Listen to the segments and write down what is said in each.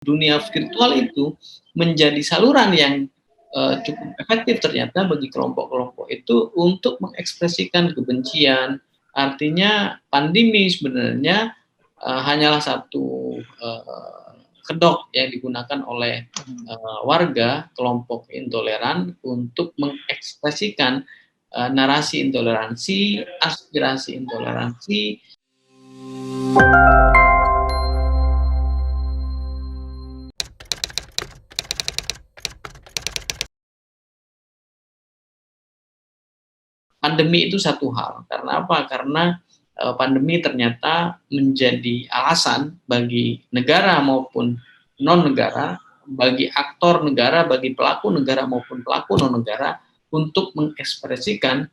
dunia virtual itu menjadi saluran yang cukup efektif ternyata bagi kelompok-kelompok itu untuk mengekspresikan kebencian. Artinya pandemi sebenarnya hanyalah satu kedok yang digunakan oleh warga kelompok intoleran untuk mengekspresikan narasi intoleransi, aspirasi intoleransi. Pandemi itu satu hal, karena apa? Karena pandemi ternyata menjadi alasan bagi negara maupun non-negara, bagi aktor negara, bagi pelaku negara maupun pelaku non-negara untuk mengekspresikan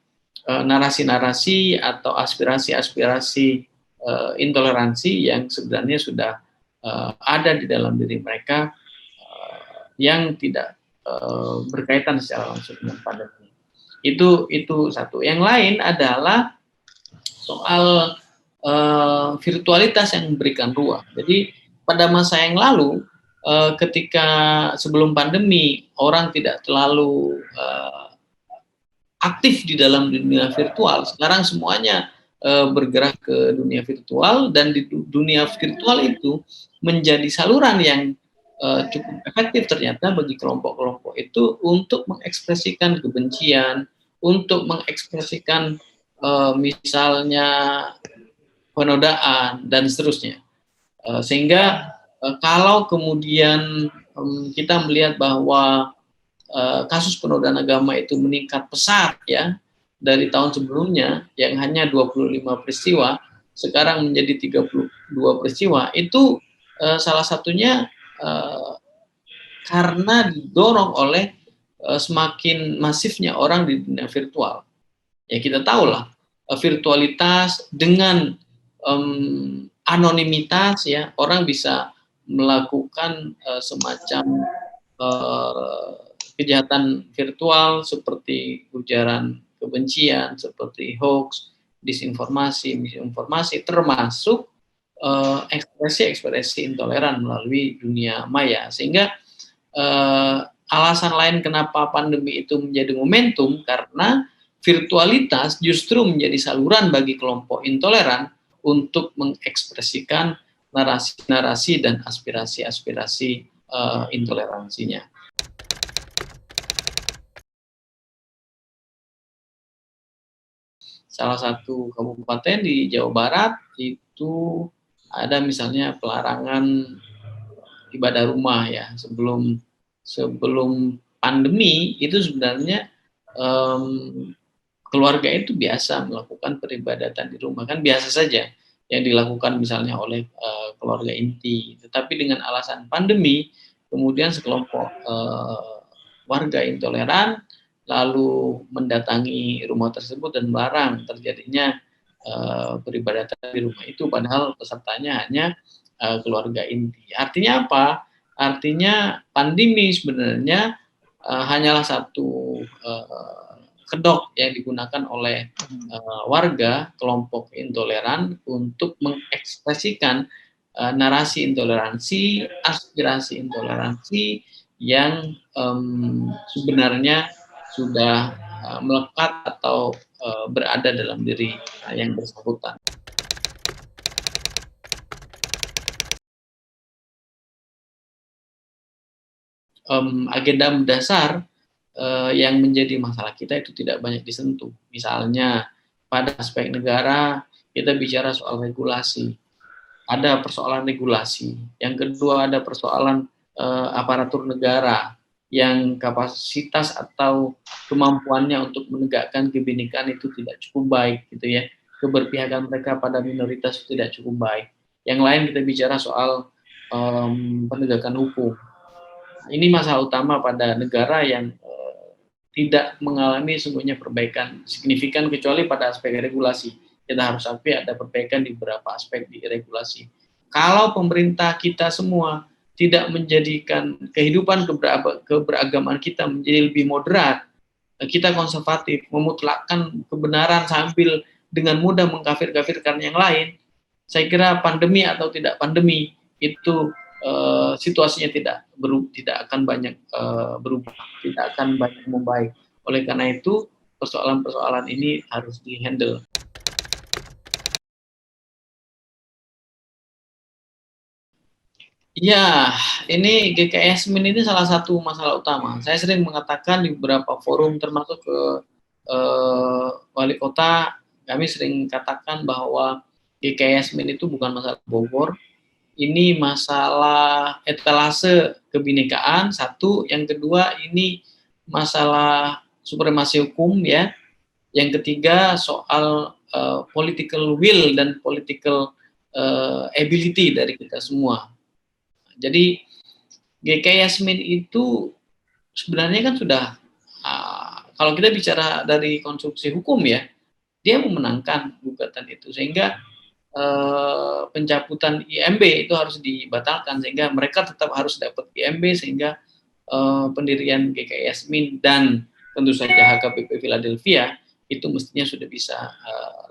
narasi-narasi atau aspirasi-aspirasi intoleransi yang sebenarnya sudah ada di dalam diri mereka yang tidak berkaitan secara langsung dengan pandemi. Itu satu. Yang lain adalah soal virtualitas yang memberikan ruang. Jadi pada masa yang lalu, ketika sebelum pandemi orang tidak terlalu aktif di dalam dunia virtual, sekarang semuanya bergerak ke dunia virtual, dan di dunia virtual itu menjadi saluran yang cukup efektif ternyata bagi kelompok-kelompok itu untuk mengekspresikan kebencian, untuk mengekspresikan misalnya penodaan dan seterusnya. Sehingga kalau kemudian kita melihat bahwa kasus penodaan agama itu meningkat pesat ya dari tahun sebelumnya yang hanya 25 peristiwa sekarang menjadi 32 peristiwa, itu salah satunya karena didorong oleh semakin masifnya orang di dunia virtual. Ya kita tahulah virtualitas dengan anonimitas ya, orang bisa melakukan semacam kejahatan virtual seperti ujaran kebencian, seperti hoax, disinformasi, misinformasi, termasuk ekspresi-ekspresi intoleran melalui dunia maya. Sehingga alasan lain kenapa pandemi itu menjadi momentum, karena virtualitas justru menjadi saluran bagi kelompok intoleran untuk mengekspresikan narasi-narasi dan aspirasi-aspirasi intoleransinya. Salah satu kabupaten di Jawa Barat itu ada misalnya pelarangan ibadah rumah ya. Sebelum pandemi itu sebenarnya keluarga itu biasa melakukan peribadatan di rumah, kan biasa saja yang dilakukan misalnya oleh keluarga inti. Tetapi dengan alasan pandemi, kemudian sekelompok warga intoleran lalu mendatangi rumah tersebut dan melarang terjadinya peribadatan di rumah itu, padahal pesertanya hanya keluarga inti. Artinya apa? Artinya pandemi sebenarnya hanyalah satu kedok yang digunakan oleh warga kelompok intoleran untuk mengekspresikan narasi intoleransi, aspirasi intoleransi yang sebenarnya sudah melekat atau berada dalam diri yang bersangkutan. Agenda mendasar yang menjadi masalah kita itu tidak banyak disentuh. Misalnya pada aspek negara kita bicara soal regulasi, ada persoalan regulasi. Yang kedua ada persoalan aparatur negara yang kapasitas atau kemampuannya untuk menegakkan kebinekaan itu tidak cukup baik gitu ya. Keberpihakan mereka pada minoritas tidak cukup baik. Yang lain kita bicara soal penegakan hukum. Ini masalah utama pada negara yang tidak mengalami sungguhnya perbaikan signifikan kecuali pada aspek regulasi. Kita harus akui ada perbaikan di beberapa aspek di regulasi. Kalau pemerintah kita semua tidak menjadikan kehidupan keberagaman kita menjadi lebih moderat, kita konservatif, memutlakkan kebenaran sambil dengan mudah mengkafir-kafirkan yang lain, saya kira pandemi atau tidak pandemi itu situasinya tidak akan banyak berubah, tidak akan banyak membaik. Oleh karena itu persoalan-persoalan ini harus dihandle. Iya, ini GKS Min ini salah satu masalah utama. Saya sering mengatakan di beberapa forum, termasuk ke wali kota, kami sering katakan bahwa GKS Min itu bukan masalah Bogor, ini masalah etalase kebinekaan, satu. Yang kedua, ini masalah supremasi hukum, ya. Yang ketiga, soal political will dan political ability dari kita semua. Jadi GK Yasmin itu sebenarnya kan sudah kalau kita bicara dari konstruksi hukum, ya, dia memenangkan gugatan itu, sehingga pencabutan IMB itu harus dibatalkan, sehingga mereka tetap harus dapat IMB, sehingga pendirian GK Yasmin dan tentu saja HKBP Philadelphia itu mestinya sudah bisa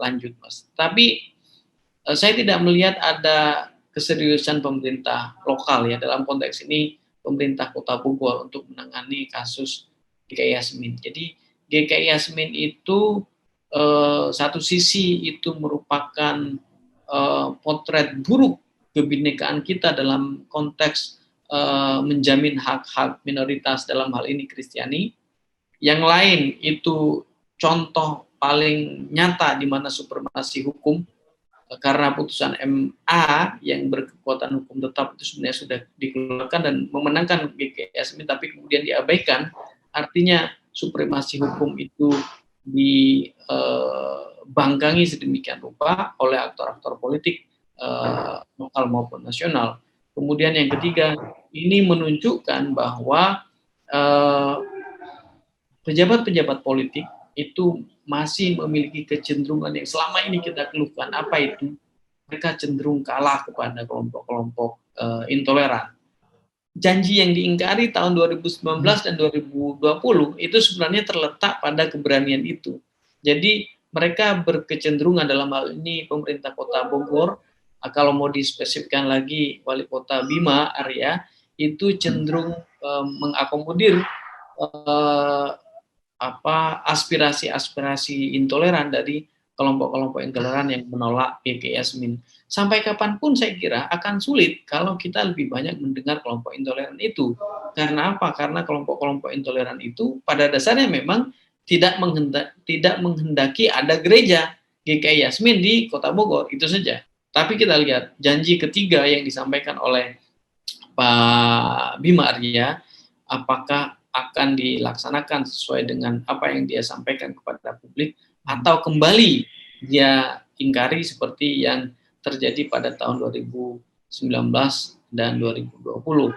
lanjut, Mas. Tapi saya tidak melihat ada keseriusan pemerintah lokal, ya, dalam konteks ini pemerintah Kota Bogor untuk menangani kasus GKI Yasmin. Jadi GKI Yasmin itu satu sisi itu merupakan potret buruk kebinekaan kita dalam konteks menjamin hak-hak minoritas, dalam hal ini Kristiani. Yang lain itu contoh paling nyata di mana supremasi hukum, karena putusan MA yang berkekuatan hukum tetap itu sebenarnya sudah dikeluarkan dan memenangkan GKI, tapi kemudian diabaikan. Artinya supremasi hukum itu dibangkangi sedemikian rupa oleh aktor-aktor politik lokal maupun nasional. Kemudian yang ketiga, ini menunjukkan bahwa pejabat-pejabat politik itu masih memiliki kecenderungan yang selama ini kita keluhkan. Apa itu? Mereka cenderung kalah kepada kelompok-kelompok intoleran. Janji yang diingkari tahun 2019 dan 2020 itu sebenarnya terletak pada keberanian itu. Jadi mereka berkecenderungan, dalam hal ini pemerintah Kota Bogor, kalau mau dispesifikkan lagi Wali Kota Bima Arya, itu cenderung mengakomodir aspirasi-aspirasi intoleran dari kelompok-kelompok intoleran yang menolak GKI Yasmin. Sampai kapanpun saya kira akan sulit kalau kita lebih banyak mendengar kelompok intoleran itu. Karena apa? Karena kelompok-kelompok intoleran itu pada dasarnya memang tidak menghendaki ada gereja GKI Yasmin di Kota Bogor, itu saja. Tapi kita lihat janji ketiga yang disampaikan oleh Pak Bima Arya, apakah akan dilaksanakan sesuai dengan apa yang dia sampaikan kepada publik, atau kembali dia ingkari seperti yang terjadi pada tahun 2019 dan 2020.